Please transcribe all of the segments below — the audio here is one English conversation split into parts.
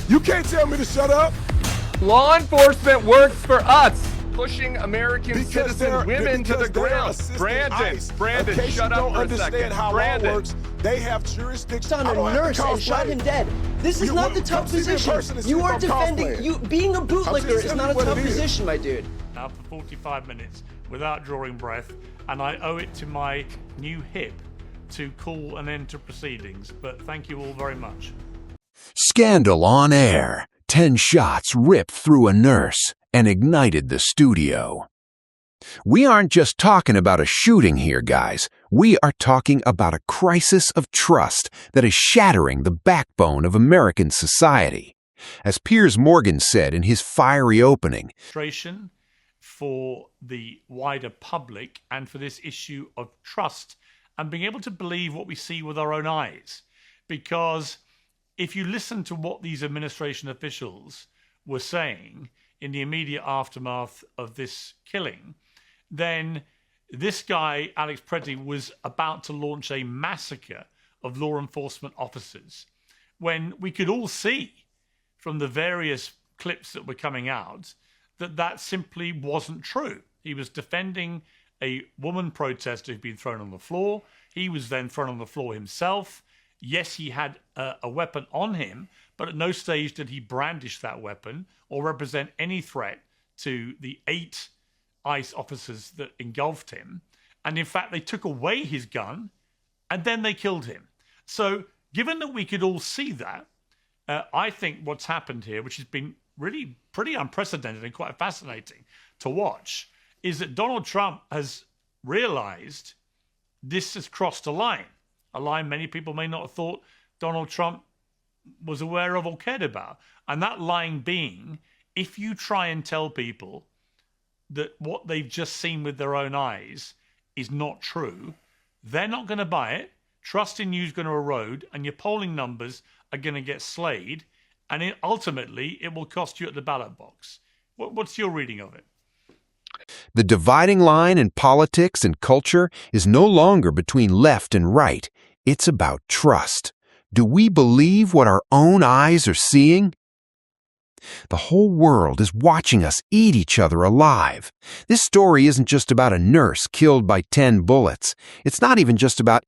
You can't tell me to shut up. Law enforcement works for us, pushing American Because citizen women to the ground. Brandon, shut up for a second. Brandon, works, they have jurisdiction. On a nurse and shot him dead. This is not the tough position. You are defending. Being a bootlicker is not a tough position, my dude. Now for 45 minutes without drawing breath, and I owe it to my new hip to call an end to proceedings. But thank you all very much. Scandal on air. 10 shots ripped through a nurse and ignited the studio. We aren't just talking about a shooting here, guys. We are talking about a crisis of trust that is shattering the backbone of American society. As Piers Morgan said in his fiery opening, for the wider public and for this issue of trust and being able to believe what we see with our own eyes. Because if you listen to what these administration officials were saying in the immediate aftermath of this killing, then this guy, Alex Preddy, was about to launch a massacre of law enforcement officers when we could all see from the various clips that were coming out that that simply wasn't true. He was defending a woman protester who'd been thrown on the floor. He was then thrown on the floor himself. Yes, he had a weapon on him, but at no stage did he brandish that weapon or represent any threat to the 8 ICE officers that engulfed him. And in fact, they took away his gun and then they killed him. So given that we could all see that, I think what's happened here, which has been really pretty unprecedented and quite fascinating to watch, is that Donald Trump has realized this has crossed a line many people may not have thought Donald Trump was aware of or cared about. And that line being, if you try and tell people that what they've just seen with their own eyes is not true, they're not going to buy it. Trust in you is going to erode, and your polling numbers are going to get slayed, and ultimately it will cost you at the ballot box. What's your reading of it? the dividing line in politics and culture is no longer between left and right. It's about trust. Do we believe what our own eyes are seeing? The whole world is watching us eat each other alive. This story isn't just about a nurse killed by 10 bullets. It's not even just about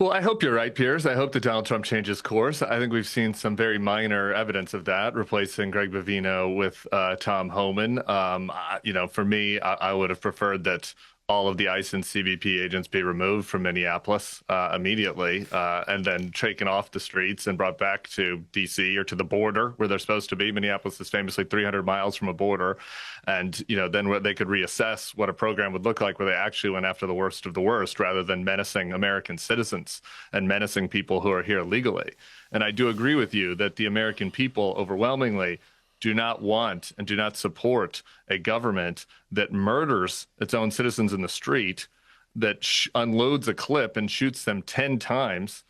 Well, I hope you're right, Piers. I hope that Donald Trump changes course. I think we've seen some very minor evidence of that, replacing Greg Bovino with Tom Homan. For me, I would have preferred that all of the ICE and CBP agents be removed from Minneapolis immediately and then taken off the streets and brought back to D.C. or to the border where they're supposed to be. Minneapolis is famously 300 miles from a border. And, then they could reassess what a program would look like where they actually went after the worst of the worst rather than menacing American citizens and menacing people who are here legally. And I do agree with you that the American people overwhelmingly do not want and do not support a government that murders its own citizens in the street, that unloads a clip and shoots them 10 times,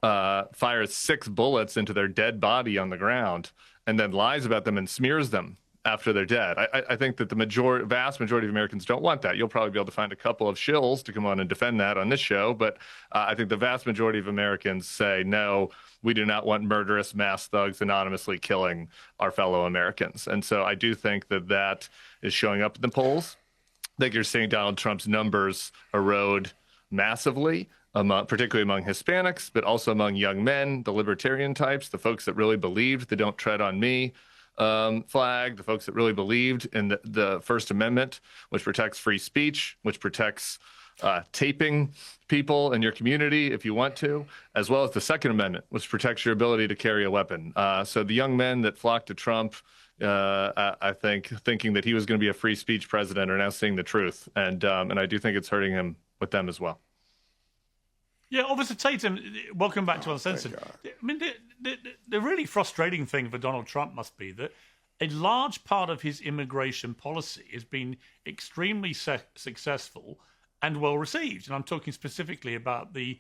fires 6 bullets into their dead body on the ground, and then lies about them and smears them after they're dead. I think that the vast majority of Americans don't want that. You'll probably be able to find a couple of shills to come on and defend that on this show, but I think the vast majority of Americans say, no, we do not want murderous mass thugs anonymously killing our fellow Americans. And so I do think that that is showing up in the polls. I think you're seeing Donald Trump's numbers erode massively, particularly among Hispanics, but also among young men, the libertarian types, the folks that really believed the "Don't Tread on Me" flag, the folks that really believed in the First Amendment, which protects free speech, which protects taping people in your community if you want to, as well as the Second Amendment, which protects your ability to carry a weapon. So the young men that flocked to Trump, I think, thinking that he was going to be a free speech president, are now seeing the truth. And I do think it's hurting him with them as well. Yeah, Officer Tatum, welcome back to Uncensored. I mean, the really frustrating thing for Donald Trump must be that a large part of his immigration policy has been extremely successful and well received. And I'm talking specifically about the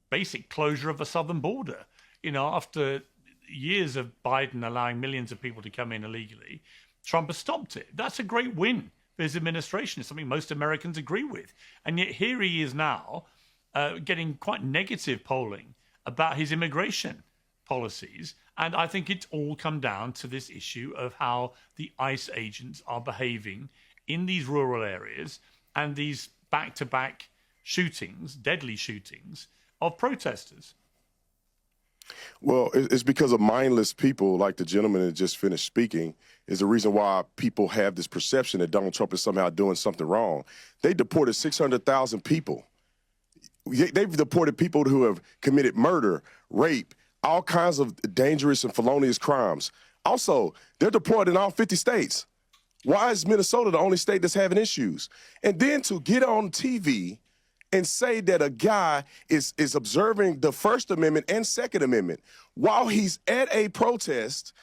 basic closure of the southern border. After years of Biden allowing millions of people to come in illegally, Trump has stopped it. That's a great win for his administration. It's something most Americans agree with. And yet here he is now getting quite negative polling about his immigration policies. And I think it's all come down to this issue of how the ICE agents are behaving in these rural areas and these back-to-back shootings, deadly shootings, of protesters. Well, it's because of mindless people like the gentleman that just finished speaking is the reason why people have this perception that Donald Trump is somehow doing something wrong. They deported 600,000 people. They've deported people who have committed murder, rape, all kinds of dangerous and felonious crimes. Also, they're deployed in all 50 states. Why is Minnesota the only state that's having issues? And then to get on TV and say that a guy is observing the First Amendment and Second Amendment while he's at a protest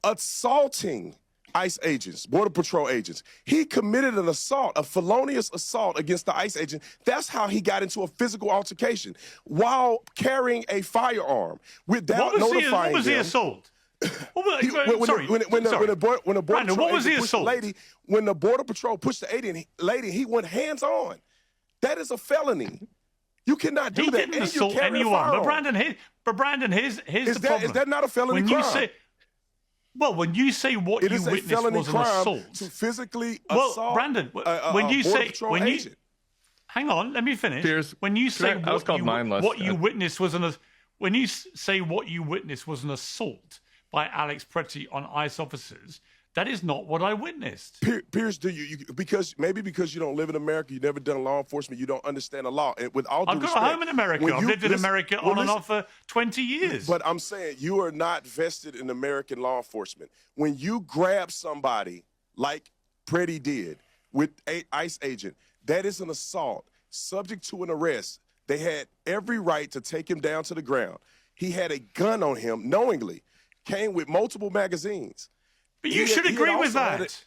assaulting ICE agents, Border Patrol agents. He committed an assault, a felonious assault against the ICE agent. That's how he got into a physical altercation while carrying a firearm without notifying them. What was the assault? When the Border Patrol pushed the lady, he went hands on. That is a felony. You cannot do that. He didn't assault anyone. But Brandon, here's the problem. Is that not a felony crime? When you say what you witnessed was an assault, to physically assault. Well, Brandon, when you say hang on, let me finish. Piers, when you say what you witnessed was an assault by Alex Pretty on ICE officers, that is not what I witnessed. Piers, because you don't live in America, you've never done law enforcement, you don't understand the law. And with all due respect, I've got a home in America. I've lived in America on and off for 20 years. But I'm saying you are not vested in American law enforcement. When you grab somebody like Pretty did with an ICE agent, that is an assault, subject to an arrest. They had every right to take him down to the ground. He had a gun on him knowingly, came with multiple magazines. But you should agree with that.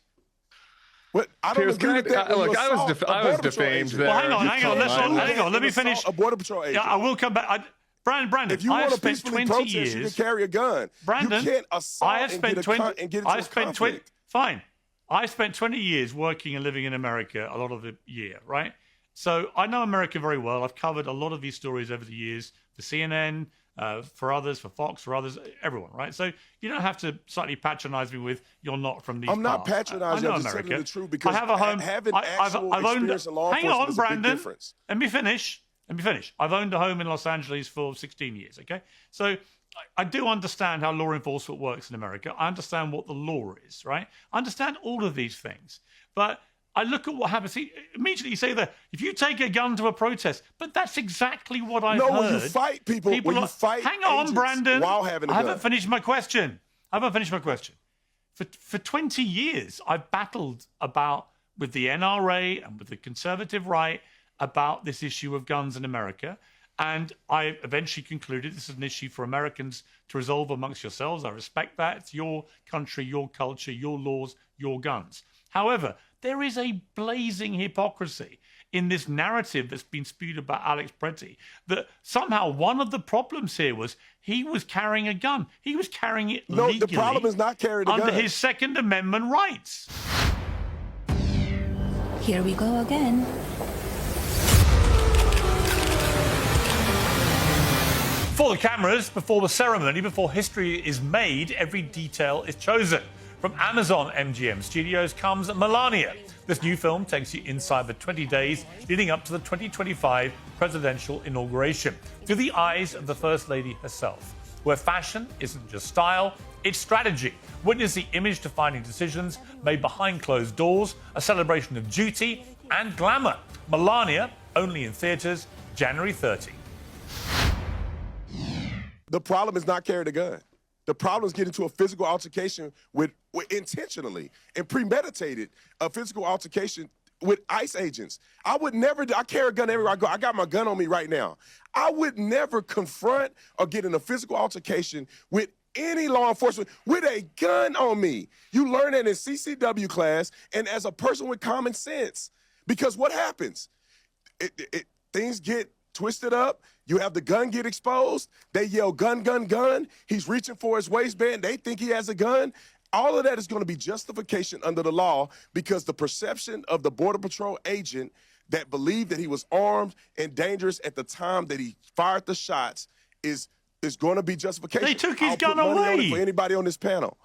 But I don't agree with that. Look, I was defamed there. Well, hang on. Let me finish. A Border Patrol agent. Yeah, I will come back. Brandon, if you want to peacefully protest, you can carry a gun. Brandon, you can't assault and get into a conflict. Fine. I spent 20 years working and living in America, a lot of the year, right? So I know America very well. I've covered a lot of these stories over the years for CNN, for others, for Fox, for others, everyone, right? So you don't have to slightly patronize me with you're not from these I'm not parts. patronizing. I know I'm just America. telling the truth because I have a home. having actual experience in law hang on, enforcement is a big Brandon. difference. Let me finish. I've owned a home in Los Angeles for 16 years, okay? So I do understand how law enforcement works in America. I understand what the law is, right? I understand all of these things. But I look at what happens. Immediately you say that if you take a gun to a protest, but that's exactly what I've heard. No, when you fight people hang on, Brandon. While having a gun. I haven't finished my question. For 20 years, I've battled with the NRA and with the conservative right about this issue of guns in America. And I eventually concluded this is an issue for Americans to resolve amongst yourselves. I respect that. It's your country, your culture, your laws, your guns. However, there is a blazing hypocrisy in this narrative that's been spewed about Alex Pretty, that somehow one of the problems here was he was carrying a gun. He was carrying it legally. No, the problem is not carrying a gun. Under his Second Amendment rights. Here we go again. Before the cameras, before the ceremony, before history is made, every detail is chosen. From Amazon MGM Studios comes Melania. This new film takes you inside the 20 days leading up to the 2025 presidential inauguration through the eyes of the First Lady herself, where fashion isn't just style, it's strategy. Witness the image-defining decisions made behind closed doors, a celebration of duty and glamour. Melania, only in theaters, January 30. The problem is not carrying a gun. The problem is getting to a physical altercation with intentionally and premeditated a physical altercation with ICE agents. I carry a gun everywhere I go. I got my gun on me right now. I would never confront or get in a physical altercation with any law enforcement with a gun on me. You learn that in CCW class and as a person with common sense. Because what happens? Things get twisted up. You have the gun get exposed. They yell, gun, gun, gun. He's reaching for his waistband. They think he has a gun. All of that is going to be justification under the law because the perception of the Border Patrol agent that believed that he was armed and dangerous at the time that he fired the shots is is going to be justification. They took his I'll gun put money on it away. for anybody on this panel.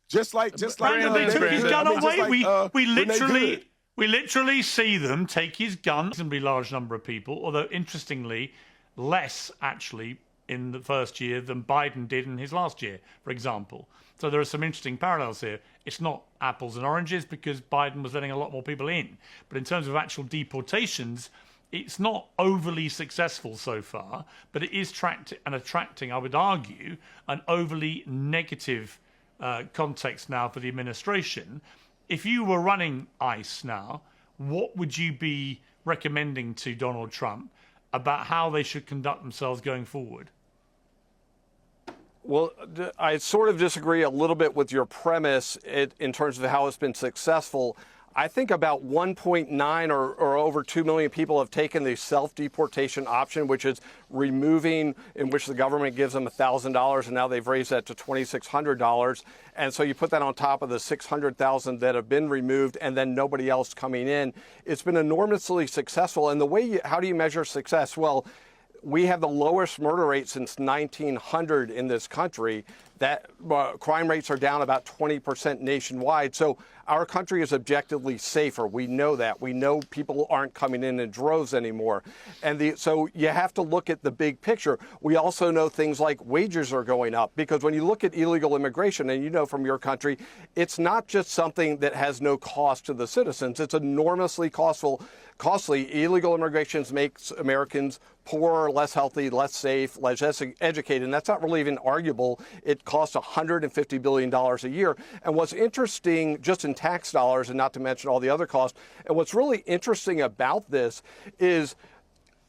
Just like Brandon, they took his gun away. We Renee literally see them take his gun. Reasonably large number of people, although interestingly, less actually in the first year than Biden did in his last year, for example. So there are some interesting parallels here. It's not apples and oranges because Biden was letting a lot more people in. But in terms of actual deportations, it's not overly successful so far, but it is attracting, I would argue, an overly negative context now for the administration. If you were running ICE now, what would you be recommending to Donald Trump about how they should conduct themselves going forward? Well, I sort of disagree a little bit with your premise in terms of how it's been successful. I think about 1.9 or over 2 million people have taken the self-deportation option, which is removing, in which the government gives them $1,000, and now they've raised that to $2,600. And so you put that on top of the 600,000 that have been removed and then nobody else coming in. It's been enormously successful. And the way, how do you measure success? Well, we have the lowest murder rate since 1900 in this country. That crime rates are down about 20% nationwide. So our country is objectively safer. We know that. We know people aren't coming in droves anymore. And so you have to look at the big picture. We also know things like wages are going up, because when you look at illegal immigration, and you know from your country, it's not just something that has no cost to the citizens. It's enormously costly. Illegal immigration makes Americans poorer, less healthy, less safe, less educated. And that's not really even arguable. It costs $150 billion a year. And what's interesting, just in tax dollars, and not to mention all the other costs, and what's really interesting about this is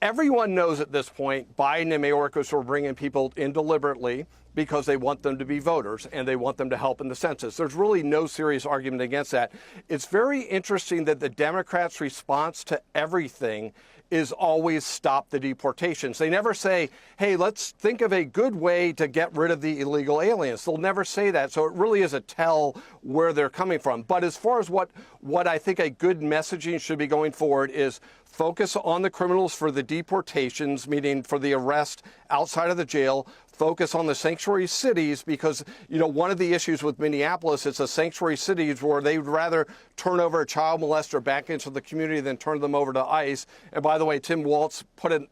everyone knows at this point Biden and Mayorkas are bringing people in deliberately because they want them to be voters and they want them to help in the census. There's really no serious argument against that. It's very interesting that the Democrats' response to everything is always stop the deportations. They never say, hey, let's think of a good way to get rid of the illegal aliens. They'll never say that. So it really is a tell where they're coming from. But as far as what I think a good messaging should be going forward is focus on the criminals for the deportations, meaning for the arrest outside of the jail. Focus on the sanctuary cities, because, you know, one of the issues with Minneapolis is the sanctuary cities where they would rather turn over a child molester back into the community than turn them over to ICE. And by the way, Tim Waltz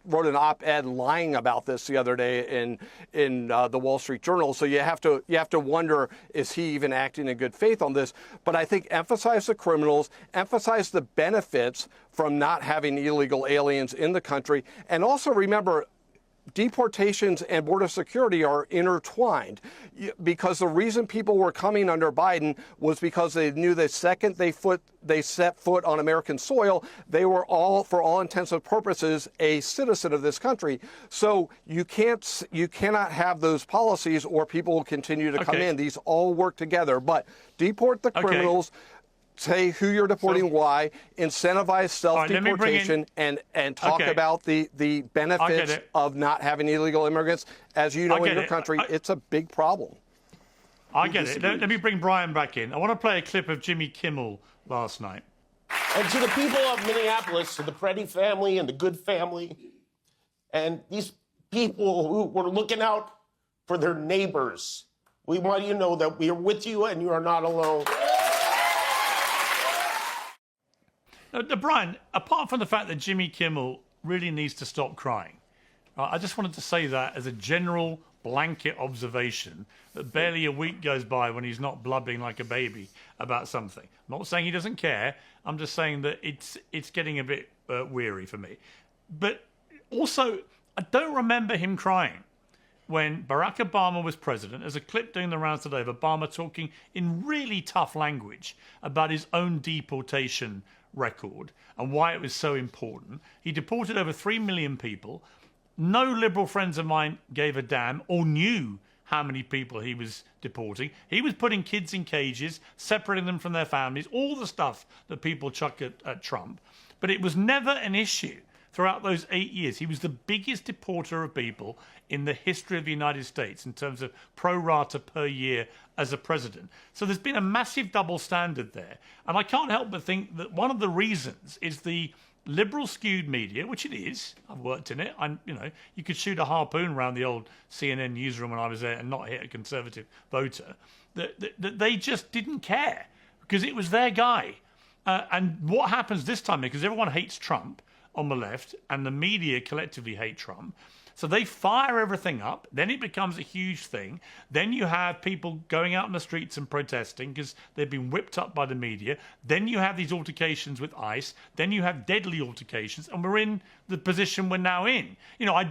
wrote an op-ed lying about this the other day in the Wall Street Journal. So you have to wonder, is he even acting in good faith on this? But I think emphasize the criminals, emphasize the benefits from not having illegal aliens in the country, and also remember, deportations and border security are intertwined, because the reason people were coming under Biden was because they knew the second they set foot on American soil, they were all, for all intents and purposes, a citizen of this country. So you cannot have those policies or people will continue to come in. These all work together, but deport the criminals. Say who you're deporting, why, incentivize self-deportation, and talk about the benefits of not having illegal immigrants. As you know, in your country, it's a big problem. I get it. Let me bring Brian back in. I want to play a clip of Jimmy Kimmel last night. And to the people of Minneapolis, to the Freddie family and the Good family, and these people who were looking out for their neighbors, we want you to know that we are with you and you are not alone. Brian, apart from the fact that Jimmy Kimmel really needs to stop crying, I just wanted to say that as a general blanket observation, that barely a week goes by when he's not blubbering like a baby about something. I'm not saying he doesn't care. I'm just saying that it's getting a bit weary for me. But also, I don't remember him crying when Barack Obama was president. There's a clip doing the rounds today of Obama talking in really tough language about his own deportation record and why it was so important. He deported over 3 million people. No liberal friends of mine gave a damn or knew how many people he was deporting. He was putting kids in cages, separating them from their families, all the stuff that people chuck at Trump. But it was never an issue throughout those 8 years. He was the biggest deporter of people in the history of the United States in terms of pro rata per year as a president. So there's been a massive double standard there. And I can't help but think that one of the reasons is the liberal skewed media, which it is. I've worked in it. You could shoot a harpoon around the old CNN newsroom when I was there and not hit a conservative voter. That they just didn't care because it was their guy. And what happens this time, because everyone hates Trump on the left and the media collectively hate Trump. So they fire everything up. Then it becomes a huge thing. Then you have people going out in the streets and protesting because they've been whipped up by the media. Then you have these altercations with ICE. Then you have deadly altercations. And we're in the position we're now in. I